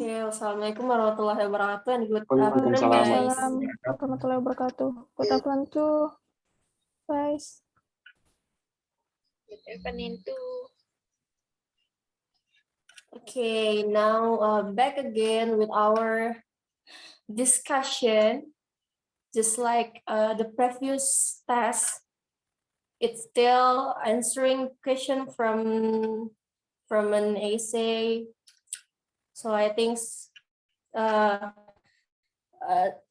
Okay, wassalamualaikum warahmatullahi wabarakatuh and good afternoon, Waalaikumsalam. guys. Waalaikumsalam warahmatullahi wabarakatuh. Good afternoon too, guys. Good evening too. Okay, now back again with our discussion. Just like the previous test, it's still answering question from an essay. So I think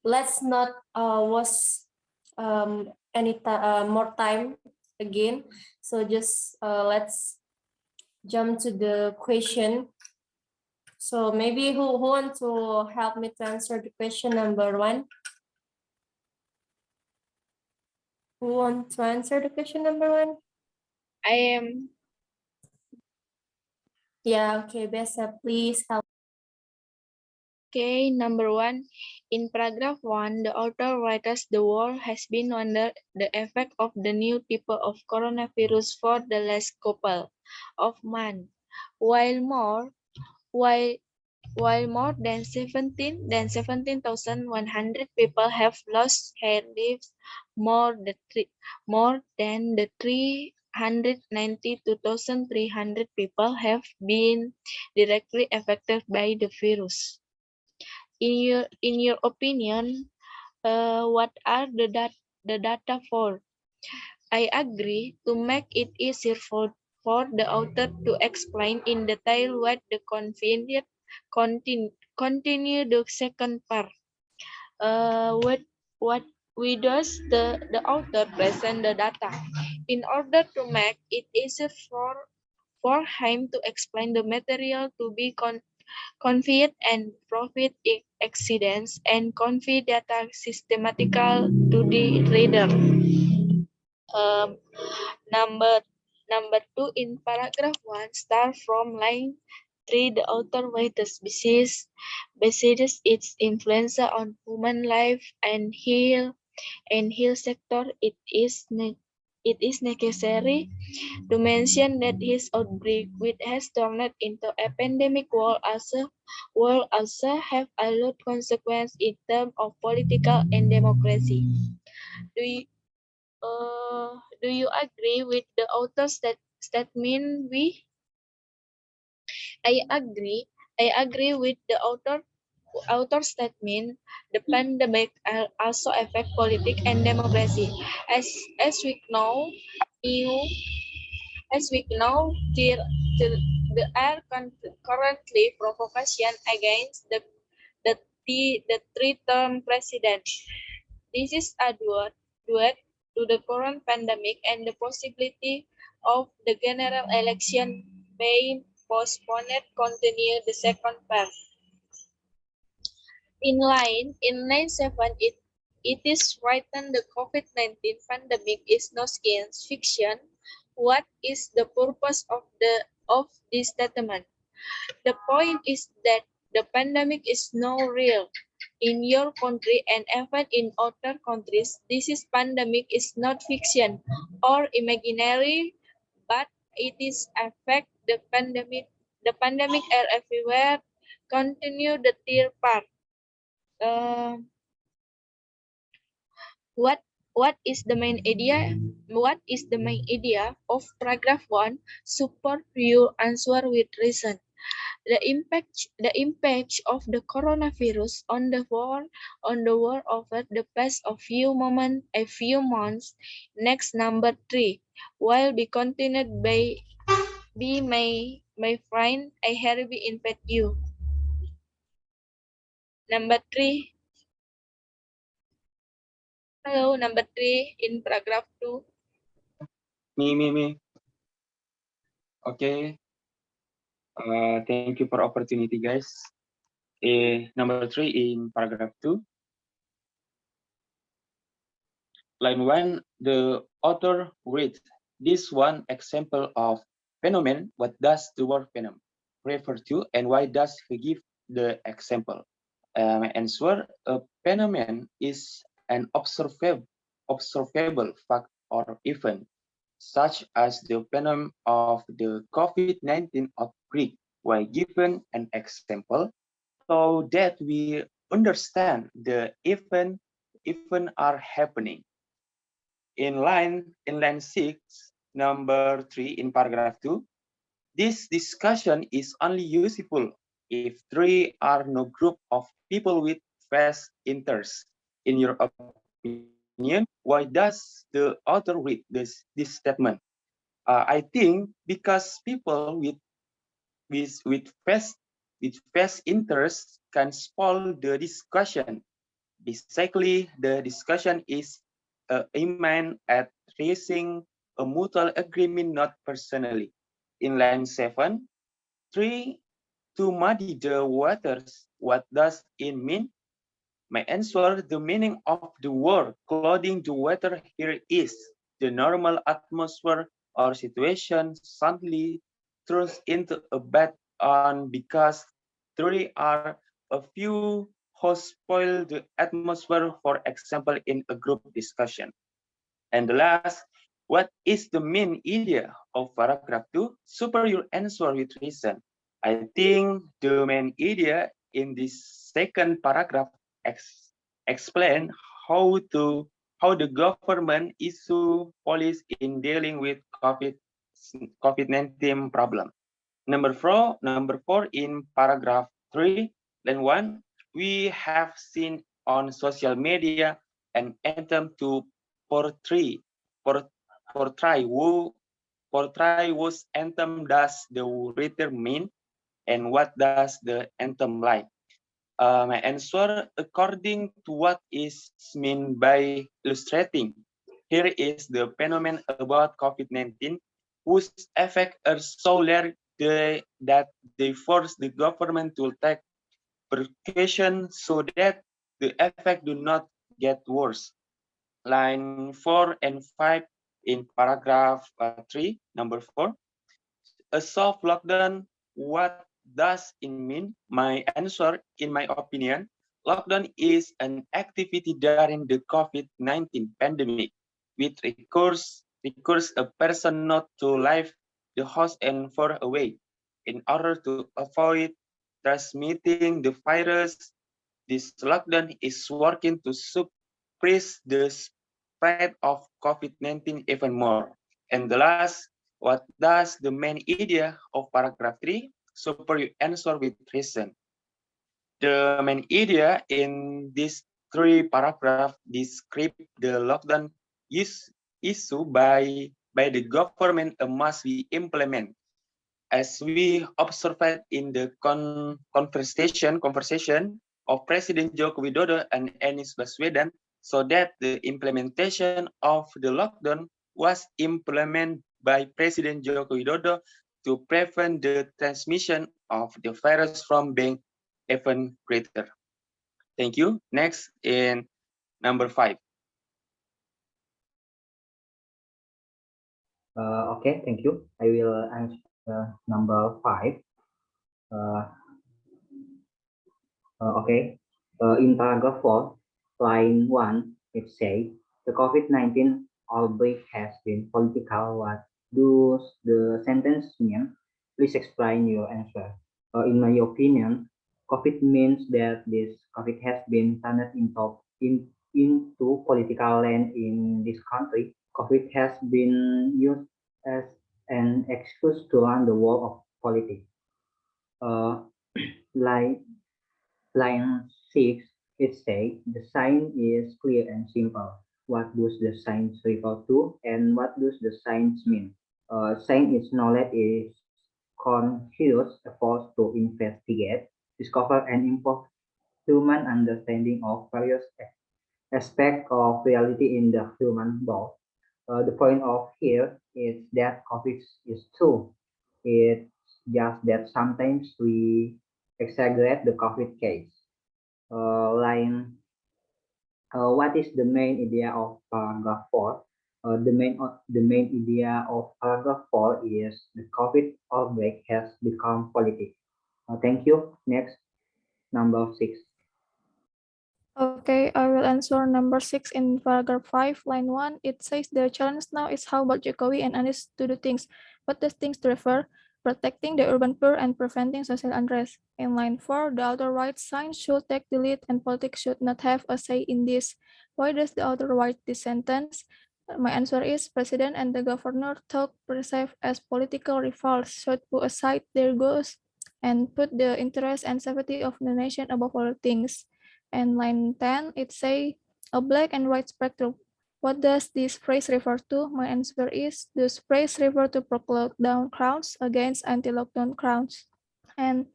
let's not waste any more time again. So just let's jump to the question. So maybe who want to help me to answer the question number 1? Who want to answer the question number 1? I am. Yeah, okay, Bessa, please help. Okay, number 1. In paragraph 1, the author writes the world has been under the effect of the new type of coronavirus for the last couple of months. While more than 17,100 people have lost their lives, more than the 392,300 people have been directly affected by the virus. In your opinion, what are the data for? I agree to make it easier for the author to explain in detail what the continue the second part. What we does the author present the data in order to make it easier for him to explain the material to be confide and profit accidents and confide data systematical to the reader. Number 2 in paragraph 1 start from line 3. The author weighs the species its influence on human life and health sector. It is necessary to mention that his outbreak, which has turned into a pandemic, will also have a lot consequence in terms of political and democracy. Do you agree with the author's statement? I agree with the author's statement. The pandemic also affect politics and democracy. As we know, there are currently provocation against the three-term president. This is due to the current pandemic and the possibility of the general election being postponed. Continue the second part. In line 7, it is written the COVID-19 pandemic is no science fiction. What is the purpose of this statement? The point is that the pandemic is no real. In your country and even in other countries, this pandemic is not fiction or imaginary, but it is a fact. The pandemic are everywhere. Continue the third part. What is the main idea? What is the main idea of paragraph 1? Support your answer with reason. The impact of the coronavirus on the world over the past few months. Next, number 3. While be continued by my friend, I hereby invite you. Number 3. Hello, number 3 in paragraph 2. Me. Okay. Thank you for opportunity, guys. Number 3 in paragraph 2. Line 1, the author reads, this one example of phenomenon. What does the word phenomenon refer to, and why does he give the example? My answer, a phenomenon is an observable fact or event, such as the phenomenon of the COVID-19 outbreak. While given an example, so that we understand the event are happening. In line 6, number 3 in paragraph 2, this discussion is only useful if there are no group of people with vast interests. In your opinion, why does the author read this statement? I think because people with vast interests can spoil the discussion. Basically, the discussion is aimed at reaching a mutual agreement, not personally. In line 7, 3, to muddy the waters, what does it mean? My answer, the meaning of the word clouding the water here is the normal atmosphere or situation suddenly turns into a bad one because there are a few who spoil the atmosphere, for example, in a group discussion. And the last, what is the main idea of paragraph 2? Superior answer with reason. I think the main idea in this second paragraph explain how the government issue policy in dealing with COVID-19 problem. Number four in paragraph 3, then 1, we have seen on social media an attempt to portray what anthem does the writer mean and what does the anthem like. My answer, according to what is meant by illustrating, here is the phenomenon about COVID-19, whose effects are so large that they force the government to take precautions so that the effect do not get worse. Line 4 and 5 in paragraph 3, number 4. A soft lockdown, what does it mean? My answer, in my opinion, lockdown is an activity during the COVID-19 pandemic, which requires a person not to leave the house and far away. In order to avoid transmitting the virus, this lockdown is working to suppress the spread of COVID-19 even more. And the last, what does the main idea of paragraph 3? Superior answer with reason. The main idea in these 3 paragraphs describe the lockdown issue by the government must be implemented. As we observed in the conversation of President Joko Widodo and Anies Baswedan, so that the implementation of the lockdown was implemented by President Joko Widodo to prevent the transmission of the virus from being even greater. Thank you. Next, in number 5. Okay, thank you. I will answer number 5. In paragraph 4, line 1, it says the COVID-19 outbreak has been political. What does the sentence mean? Please explain your answer. In my opinion, COVID means that this COVID has been turned into political land in this country. COVID has been used as an excuse to run the war of politics. Like line 6, it says the sign is clear and simple. What does the sign refer to and what does the signs mean? Sign is knowledge is conscious efforts to investigate, discover, and improve human understanding of various aspects of reality in the human body. The point of here is that COVID is true. It's just that sometimes we exaggerate the COVID case. What is the main idea of paragraph 4? The main idea of paragraph 4 is the COVID outbreak has become politics. Thank you. Next, number 6. Okay, I will answer number 6 in paragraph 5, line 1. It says the challenge now is how about Jokowi and Anies to do things. What does things refer? protecting the urban poor and preventing social unrest. In line 4, the author writes, science should take the lead and politics should not have a say in this. Why does the author write this sentence? My answer is, President and the governor talk perceived as political rivals should put aside their goals and put the interest and safety of the nation above all things. And line 10, it say a black and white spectrum. What does this phrase refer to? My answer is, this phrase refer to pro-lockdown crowds against anti-lockdown crowds. And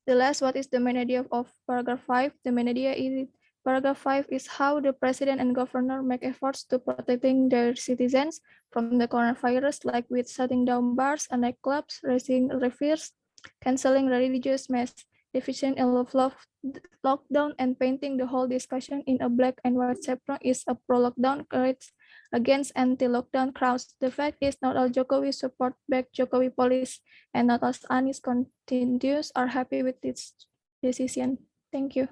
the last, what is the main idea of paragraph 5? The main idea is paragraph 5 is how the president and governor make efforts to protecting their citizens from the coronavirus, like with shutting down bars and nightclubs, raising reveres, canceling religious mass, deficient in lockdown, and painting the whole discussion in a black and white spectrum is a pro-lockdown courage against anti-lockdown crowds. The fact is, not all Jokowi support back Jokowi policy, and not all Anies continues are happy with this decision. Thank you.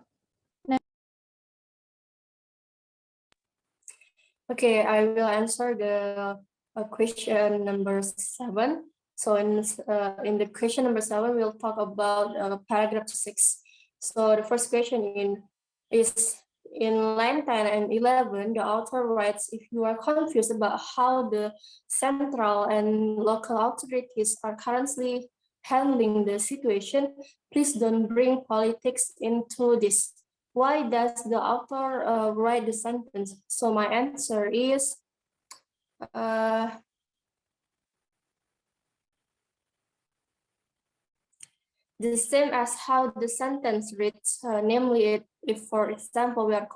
Okay, I will answer the question number 7. So in the question number 7, we'll talk about paragraph 6. So the first question is in line 10 and 11, the author writes, if you are confused about how the central and local authorities are currently handling the situation, please don't bring politics into this. Why does the author write the sentence? So my answer is the same as how the sentence reads, namely if, for example, we are